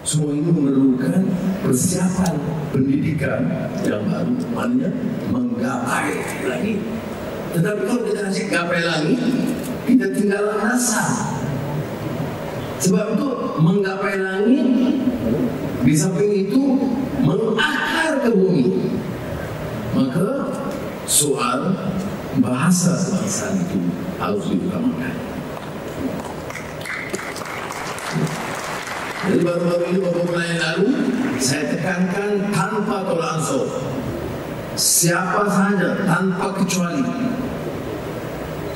Semua ini memerlukan persiapan pendidikan yang baru, maknanya menggapai langit. Tetapi kalau kita kasih gapai langit, kita tinggal rasa. Sebab itu menggapai langit, di samping itu mengakar ke bumi. Maka soal bahasa kebangsaan itu harus diutamakan. Jadi baru-baru ini beberapa bulan yang lalu saya tekankan tanpa tolak ansur, siapa saja tanpa kecuali,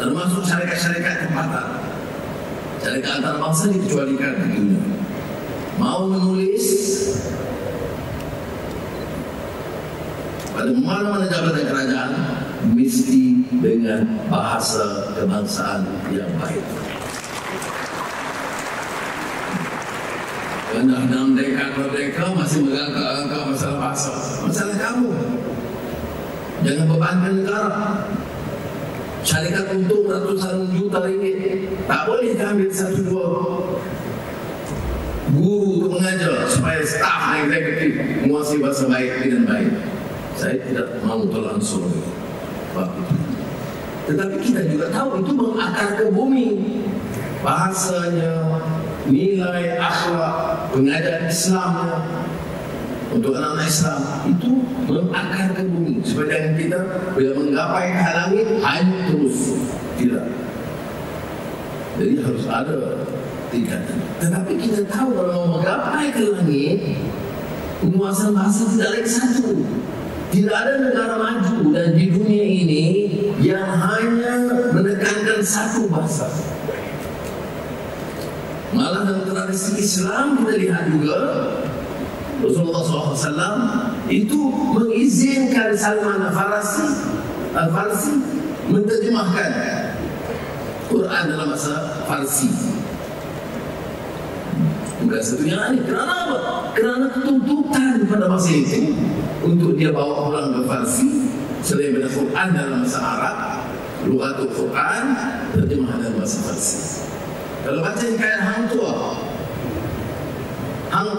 termasuk syarikat-syarikat tempatan, syarikat antarabangsa dikecualikan di dunia, mau menulis pada mana-mana jabatan kerajaan mesti dengan bahasa kebangsaan yang baik. Dah dalam dekad-dekad masih mengangkat-angkat masalah bahasa. Masalah kamu. Jangan bebankan negara. Syarikat untung ratusan juta ringgit. Tak boleh ambil satu dua guru untuk mengajar supaya staf dan eksekutif menguasai bahasa baik dengan baik. Saya tidak mahu tolak ansur. Tetapi kita juga tahu itu mengakar ke bumi. Bahasanya, nilai akhlak, pengajaran Islamnya untuk anak-anak Islam itu mengakar ke bumi supaya kita bila menggapai ke langit hanya terus tidak. Jadi harus ada tingkatan. Tetapi kita tahu kalau menggapai ke langit, penguasaan bahasa tidak lagi satu. Tidak ada negara maju dan di dunia ini yang hanya menekankan satu bahasa. Malah dalam tradisi Islam kita lihat juga Rasulullah SAW itu mengizinkan Salman Al-Farsi menterjemahkan Quran dalam bahasa Farsi. Bukan satunya ini. Kerana apa? Kerana tuntutan pada masa itu untuk dia bawa pulang ke Farsi selain pada Quran dalam bahasa Arab, Lughatul Quran terjemah dalam bahasa Farsi. Kalau baca hikayat Hang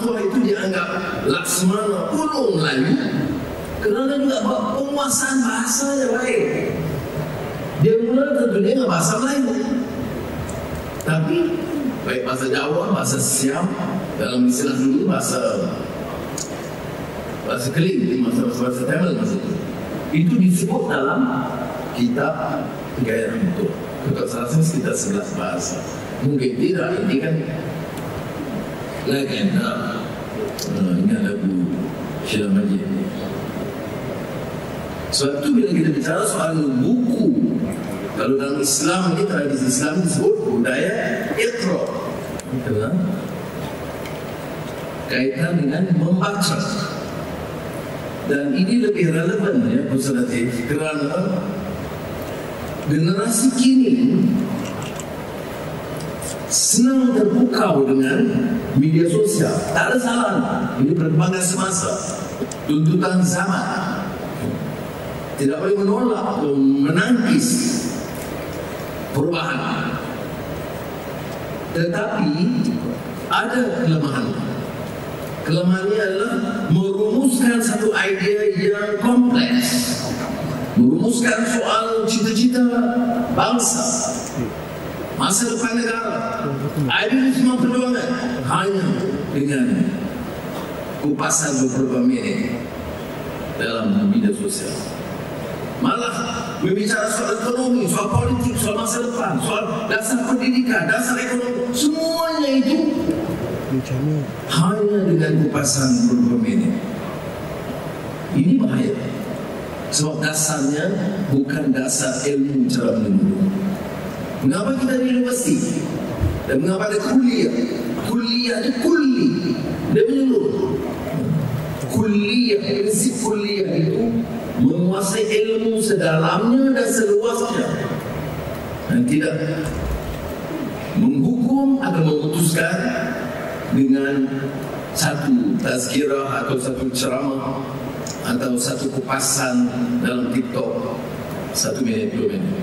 Tuah itu dianggap Laksmana ulung Melayu kerana juga penguasaan bahasa yang baik. Dia mula tentunya dengan bahasa Melayu, tapi baik bahasa Jawa, bahasa Siam, dalam istilah dulu bahasa Keling, bahasa Tamil itu disebut dalam kitab hikayat Hang Tuah. Kalau salah sekitar 11 bahasa. Mungkin tidak, ini kan legenda. Ini lagu Syirah Majid. Sebab itu bila kita bicara soal buku, kalau dalam Islam ini, tradisi Islam disebut budaya Iqra. Kaitan dengan membaca. Dan ini lebih relevan ya, Pusadatif, kerana generasi kini senang terpukau dengan media sosial. Tak ada salah. Ini perkembangan semasa, tuntutan zaman. Tidak boleh menolak atau menangkis perubahan. Tetapi ada kelemahan. Kelemahannya adalah merumuskan satu idea yang kompleks, merumuskan soal cita-cita bangsa, masa depan negara, idealisme perjuangan hanya dengan kupasan beberapa minit dalam media sosial. Malah berbicara soal ekonomi, soal politik, soal masa depan, soal dasar pendidikan, dasar ekonomi, semuanya itu hanya dengan kupasan beberapa minit. Ini bahaya. Sebab dasarnya bukan dasar ilmu cara menyeluruh. Mengapa kita di universiti? Dan mengapa ada kuliah? Kuliah dia kulli. Dia menyeluruh. Kuliah, prinsip kuliah itu menguasai ilmu sedalamnya dan seluasnya. Dan tidak menghukum atau memutuskan dengan satu tazkirah atau satu ceramah atau satu kupasan dalam TikTok 1 minit 2 minit.